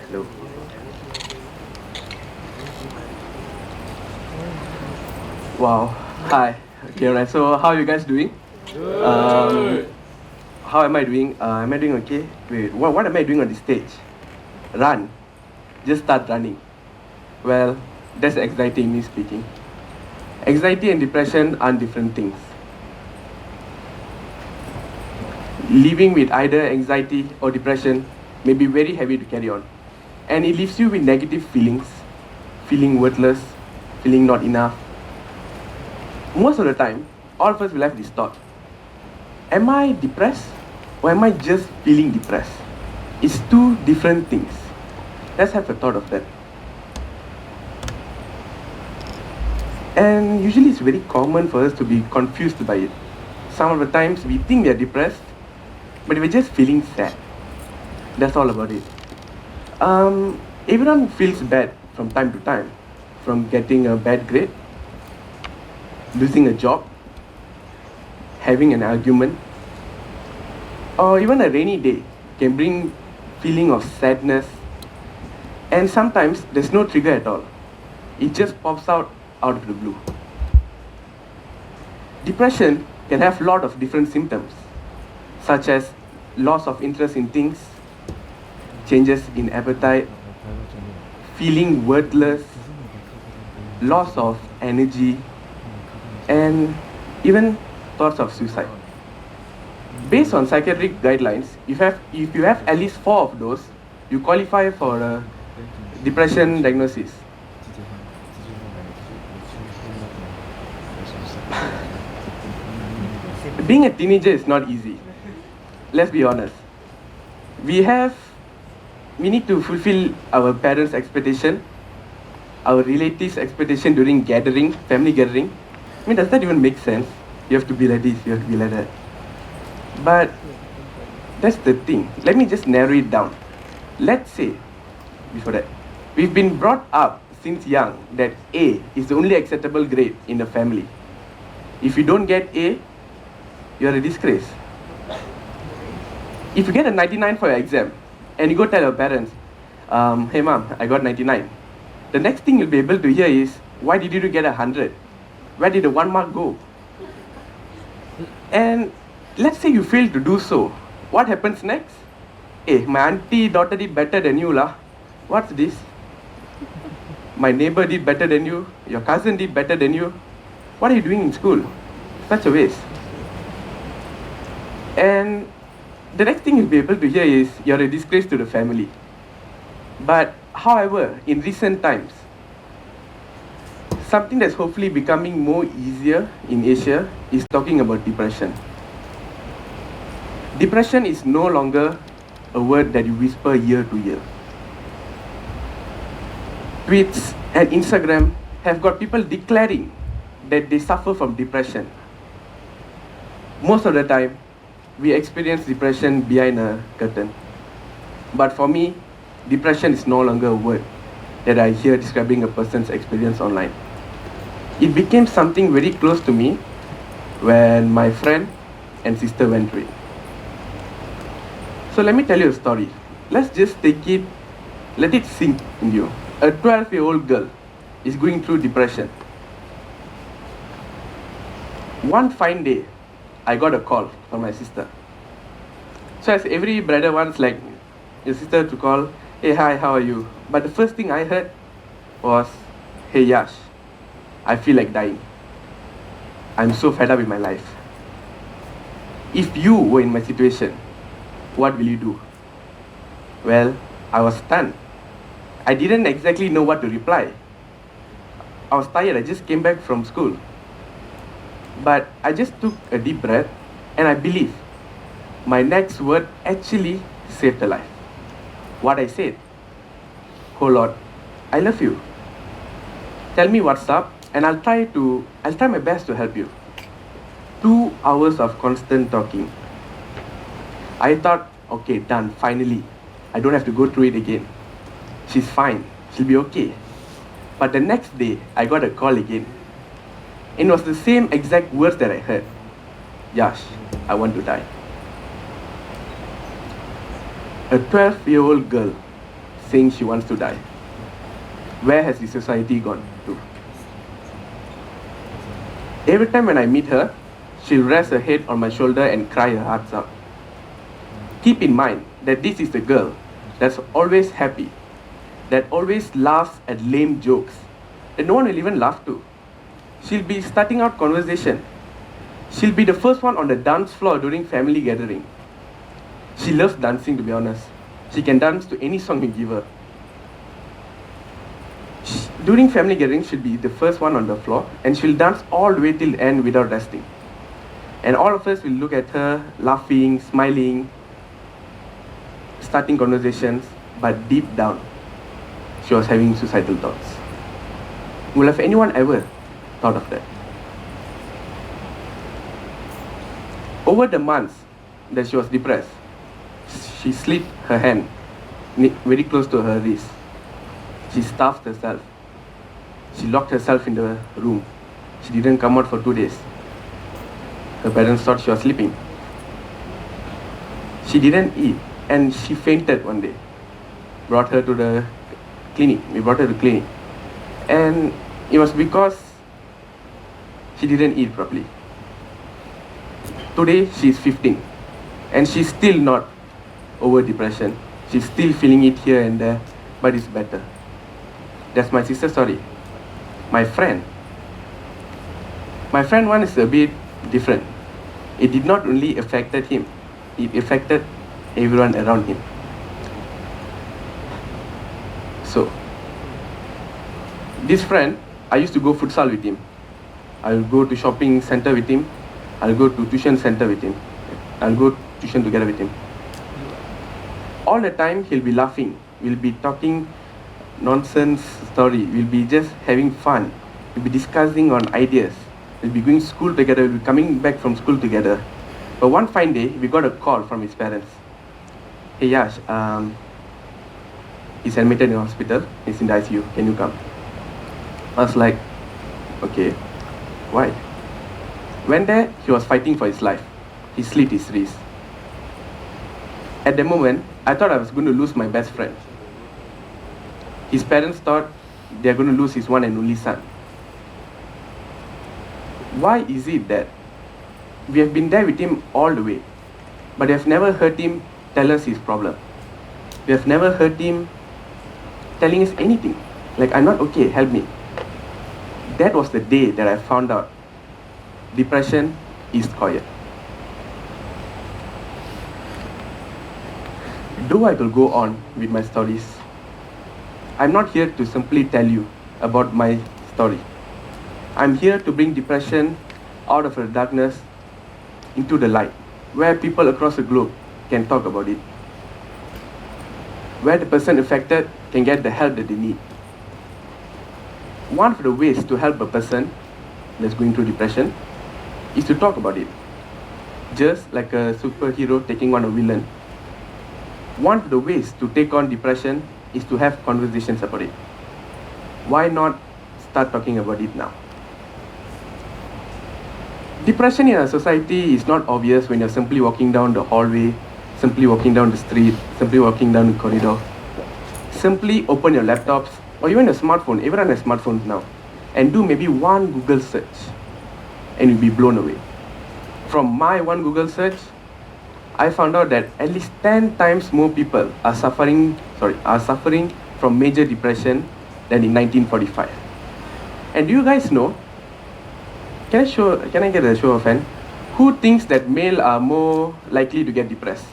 Hello. Wow. Hi. Okay, right. So, how are you guys doing? Um, how am I doing? Am I doing okay? Wait, what am I doing on the stage? Run. Just start running. Well, that's anxiety in me speaking. Anxiety and depression are different things. Living with either anxiety or depression may be very heavy to carry on. And it leaves you with negative feelings, feeling worthless, feeling not enough. Most of the time, all of us will have this thought. Am I depressed or am I just feeling depressed? It's two different things. Let's have a thought of that. And usually it's very common for us to be confused by it. Some of the times we think we are depressed, but we're just feeling sad. That's all about it. Everyone feels bad from time to time, from getting a bad grade, losing a job, having an argument, or even a rainy day can bring feeling of sadness. And sometimes there's no trigger at all. It just pops out of the blue. Depression can have a lot of different symptoms, such as loss of interest in things, changes in appetite, feeling worthless, loss of energy, and even thoughts of suicide. Based on psychiatric guidelines, if you have at least 4 of those, you qualify for a depression diagnosis. Being a teenager is not easy. Let's be honest. We need to fulfill our parents' expectation, our relatives' expectation during family gathering. I mean, does that even make sense? You have to be like this, you have to be like that. But that's the thing. Let me just narrow it down. Let's say, before that, we've been brought up since young that A is the only acceptable grade in the family. If you don't get A, you're a disgrace. If you get a 99 for your exam and you go tell your parents, hey mom, I got 99. The next thing you'll be able to hear is, why did you get 100? Where did the 1 mark go? And let's say you fail to do so. What happens next? Hey, my auntie daughter did better than you lah. What's this? My neighbor did better than you. Your cousin did better than you. What are you doing in school? Such a waste. And the next thing you'll be able to hear is, you're a disgrace to the family. But however, in recent times, something that's hopefully becoming more easier in Asia is talking about depression. Depression is no longer a word that you whisper year to year. Tweets and Instagram have got people declaring that they suffer from depression. Most of the time, we experience depression behind a curtain. But for me, depression is no longer a word that I hear describing a person's experience online. It became something very close to me when my friend and sister went through it. So let me tell you a story. Let's just let it sink in you. A 12-year-old girl is going through depression. One fine day, I got a call from my sister. So as every brother wants, like, your sister to call, hey, hi, how are you? But the first thing I heard was, hey, Yash, I feel like dying. I'm so fed up with my life. If you were in my situation, what will you do? Well, I was stunned. I didn't exactly know what to reply. I was tired. I just came back from school. But I just took a deep breath, and I believe my next word actually saved her life. What I said, oh Lord, I love you. Tell me what's up, and I'll try my best to help you. 2 hours of constant talking. I thought, okay, done, finally. I don't have to go through it again. She's fine, she'll be okay. But the next day, I got a call again. It was the same exact words that I heard. Yash, I want to die. A 12-year-old girl saying she wants to die. Where has the society gone to? Every time when I meet her, she'll rest her head on my shoulder and cry her heart out. Keep in mind that this is the girl that's always happy, that always laughs at lame jokes, that no one will even laugh to. She'll be starting out conversation. She'll be the first one on the dance floor during family gathering. She loves dancing, to be honest. She can dance to any song you give her. During family gatherings, she'll be the first one on the floor, and she'll dance all the way till the end without resting. And all of us will look at her, laughing, smiling, starting conversations, but deep down, she was having suicidal thoughts. Will have anyone ever thought of that? Over the months that she was depressed, she slit her hand very close to her wrist. She starved herself. She locked herself in the room. She didn't come out for 2 days. Her parents thought she was sleeping. She didn't eat, and she fainted one day. Brought her to the clinic. We brought her to clinic. And it was because she didn't eat properly. Today, she's 15. And she's still not over depression. She's still feeling it here and there, but it's better. That's my sister's story. My friend one is a bit different. It did not only affected him, it affected everyone around him. So, this friend, I used to go futsal with him. I'll go to shopping center with him. I'll go to tuition center with him. I'll go tuition together with him. All the time he'll be laughing. We'll be talking nonsense story. We'll be just having fun. We'll be discussing on ideas. We'll be going to school together. We'll be coming back from school together. But one fine day, we got a call from his parents. Hey Yash, he's admitted in hospital. He's in the ICU. Can you come? I was like, okay, why? Went there, he was fighting for his life. He slit his wrist. At the moment, I thought I was going to lose my best friend. His parents thought they're going to lose his one and only son. Why is it that we have been there with him all the way, but we have never heard him tell us his problem? We have never heard him telling us anything. Like, I'm not okay, help me. That was the day that I found out depression is quiet. Though I will go on with my stories, I'm not here to simply tell you about my story. I'm here to bring depression out of the darkness into the light, where people across the globe can talk about it, where the person affected can get the help that they need. One of the ways to help a person that's going through depression is to talk about it, just like a superhero taking on a villain. One of the ways to take on depression is to have conversations about it. Why not start talking about it now? Depression in our society is not obvious when you're simply walking down the hallway, simply walking down the street, simply walking down the corridor. Simply open your laptops or even a smartphone, everyone has smartphones now, and do maybe one Google search and you'll be blown away. From my one Google search, I found out that at least 10 times more people are suffering from major depression than in 1945. And do you guys know, can I get a show of hands? Who thinks that male are more likely to get depressed?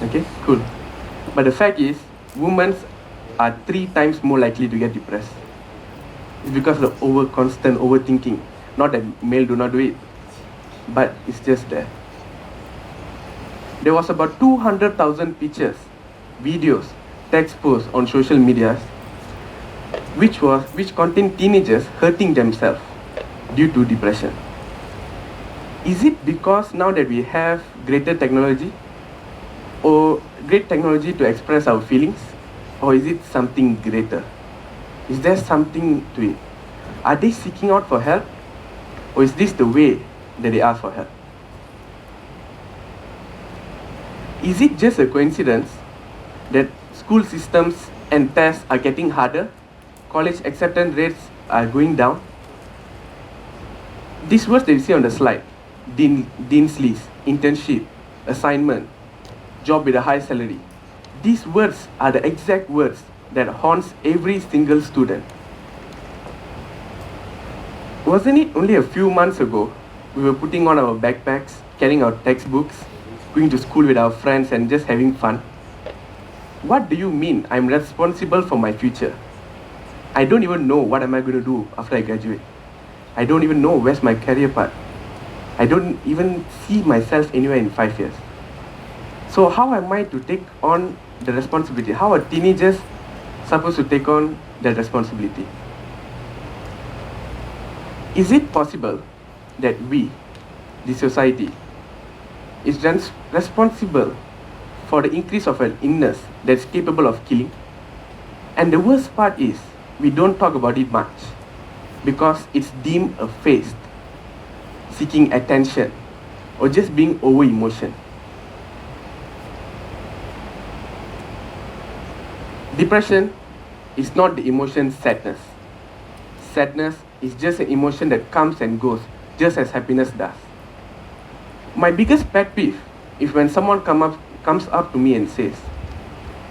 Okay, cool. But the fact is, women are 3 times more likely to get depressed. It's because of the constant overthinking. Not that male do not do it, but it's just there. There was about 200,000 pictures, videos, text posts on social media which contain teenagers hurting themselves due to depression. Is it because now that we have greater technology, or great technology to express our feelings, or is it something greater? Is there something to it? Are they seeking out for help, or is this the way that they ask for help? Is it just a coincidence that school systems and tests are getting harder, college acceptance rates are going down? These words that you see on the slide, dean's list, internship, assignment, job with a high salary, these words are the exact words that haunts every single student. Wasn't it only a few months ago we were putting on our backpacks, carrying our textbooks, going to school with our friends and just having fun? What do you mean I'm responsible for my future? I don't even know what am I going to do after I graduate. I don't even know where's my career path. I don't even see myself anywhere in 5 years. So how am I to take on the responsibility? How are teenagers supposed to take on that responsibility? Is it possible that we, the society, is responsible for the increase of an illness that's capable of killing? And the worst part is, we don't talk about it much because it's deemed a phase, seeking attention, or just being over emotion. Depression is not the emotion sadness. Sadness is just an emotion that comes and goes, just as happiness does. My biggest pet peeve is when someone comes up to me and says,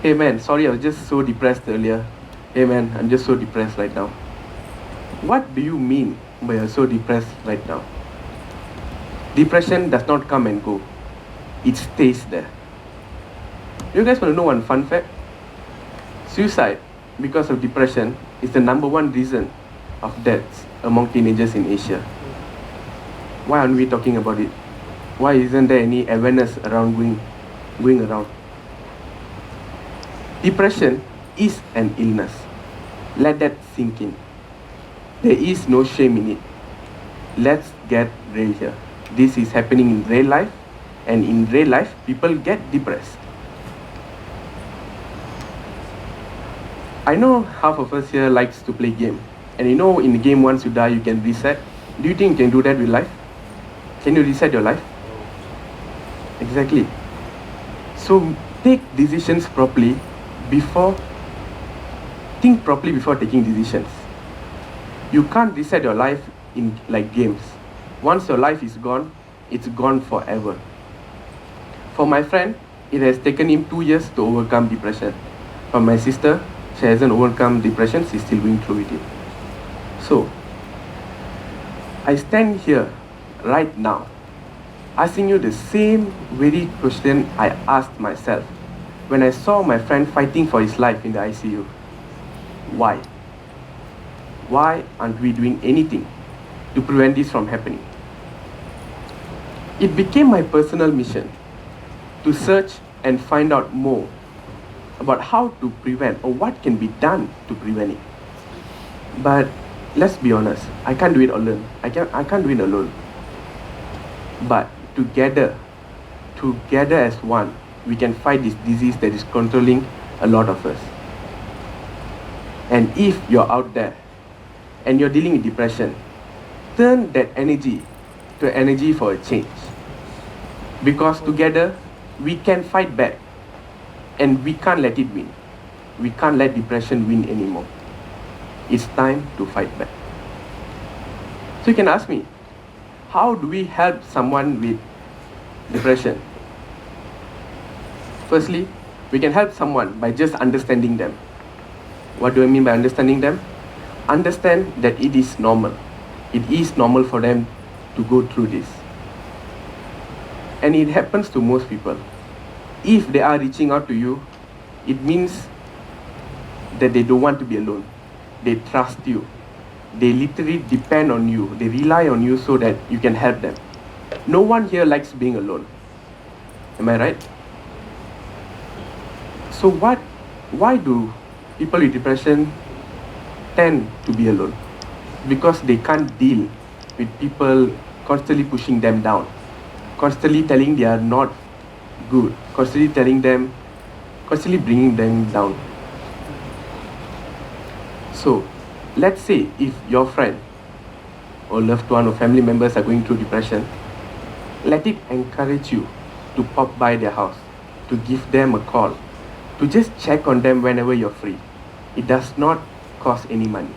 "Hey man, sorry, I was just so depressed earlier. Hey man, I'm just so depressed right now." What do you mean by you're so depressed right now? Depression does not come and go. It stays there. You guys want to know one fun fact? Suicide because of depression is the #1 reason of deaths among teenagers in Asia. Why aren't we talking about it? Why isn't there any awareness around going around? Depression is an illness. Let that sink in. There is no shame in it. Let's get real here. This is happening in real life, and in real life, people get depressed. I know half of us here likes to play game. And you know in the game once you die, you can reset. Do you think you can do that with life? Can you reset your life? Exactly. So take decisions properly think properly before taking decisions. You can't reset your life in like games. Once your life is gone, it's gone forever. For my friend, it has taken him 2 years to overcome depression. For my sister, she hasn't overcome depression, she's still going through with it. So, I stand here right now asking you the same very question I asked myself when I saw my friend fighting for his life in the ICU. Why? Why aren't we doing anything to prevent this from happening? It became my personal mission to search and find out more about how to prevent or what can be done to prevent it. But let's be honest, I can't do it alone. I can't do it alone. But together as one, we can fight this disease that is controlling a lot of us. And if you're out there and you're dealing with depression, turn that energy to energy for a change. Because together, we can fight back. And we can't let it win. We can't let depression win anymore. It's time to fight back. So you can ask me, how do we help someone with depression? Firstly, we can help someone by just understanding them. What do I mean by understanding them? Understand that it is normal. It is normal for them to go through this. And it happens to most people. If they are reaching out to you, it means that they don't want to be alone. They trust you. They literally depend on you. They rely on you so that you can help them. No one here likes being alone. Am I right? So why do people with depression tend to be alone? Because they can't deal with people constantly pushing them down, constantly telling they are not good, constantly bringing them down. So let's say if your friend or loved one or family members are going through depression, let it encourage you to pop by their house, to give them a call, to just check on them whenever you're free. It does not cost any money.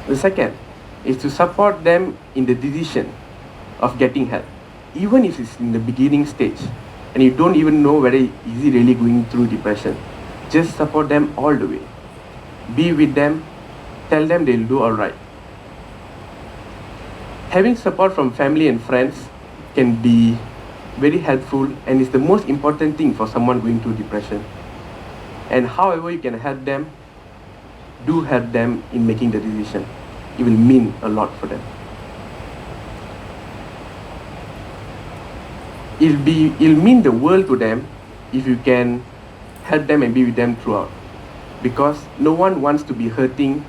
The second is to support them in the decision of getting help. Even if it's in the beginning stage and you don't even know whether is he really going through depression, just support them all the way. Be with them, tell them they'll do alright. Having support from family and friends can be very helpful and is the most important thing for someone going through depression. And however you can help them, do help them in making the decision. It will mean a lot for them. It'll mean the world to them if you can help them and be with them throughout. Because no one wants to be hurting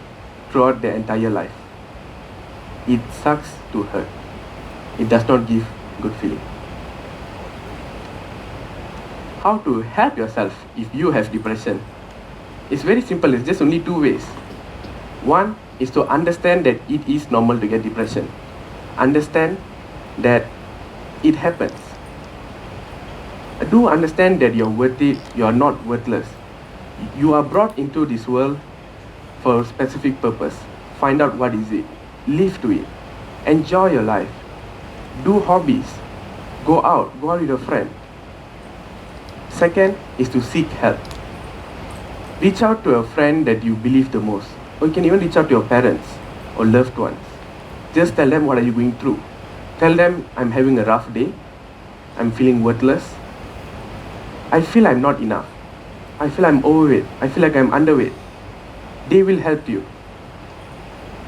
throughout their entire life. It sucks to hurt. It does not give good feeling. How to help yourself if you have depression? It's very simple. It's just only two ways. One is to understand that it is normal to get depression. Understand that it happens. Do understand that you're worth it, you're not worthless. You are brought into this world for a specific purpose. Find out what is it. Live to it. Enjoy your life. Do hobbies. Go out with a friend. Second is to seek help. Reach out to a friend that you believe the most. Or you can even reach out to your parents or loved ones. Just tell them what are you going through. Tell them I'm having a rough day. I'm feeling worthless. I feel I'm not enough. I feel I'm overweight. I feel like I'm underweight. They will help you.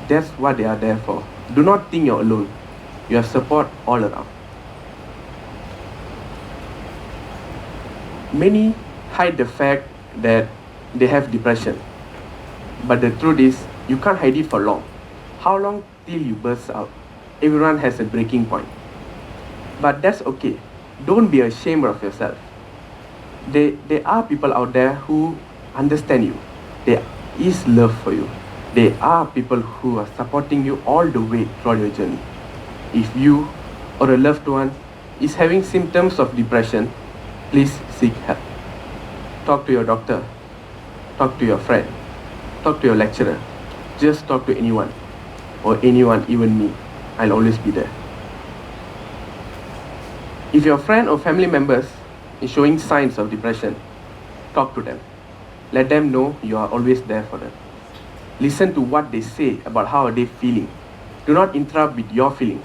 That's what they are there for. Do not think you're alone. You have support all around. Many hide the fact that they have depression. But the truth is, you can't hide it for long. How long till you burst out? Everyone has a breaking point. But that's okay. Don't be ashamed of yourself. There are people out there who understand you. There is love for you. There are people who are supporting you all the way throughout your journey. If you or a loved one is having symptoms of depression, please seek help. Talk to your doctor. Talk to your friend. Talk to your lecturer. Just talk to anyone. Or anyone, even me. I'll always be there. If your friend or family members is showing signs of depression, talk to them. Let them know you are always there for them. Listen to what they say about how they are feeling. Do not interrupt with your feelings.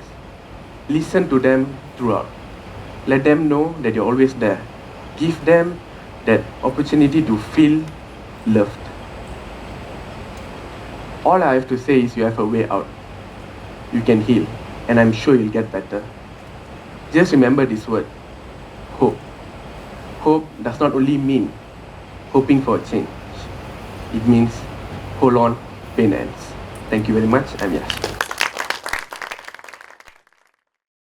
Listen to them throughout. Let them know that you're always there. Give them that opportunity to feel loved. All I have to say is you have a way out. You can heal, and I'm sure you'll get better. Just remember this word, hope. Hope does not only mean hoping for a change. It means hold on, pain ends. Thank you very much. I'm Yash.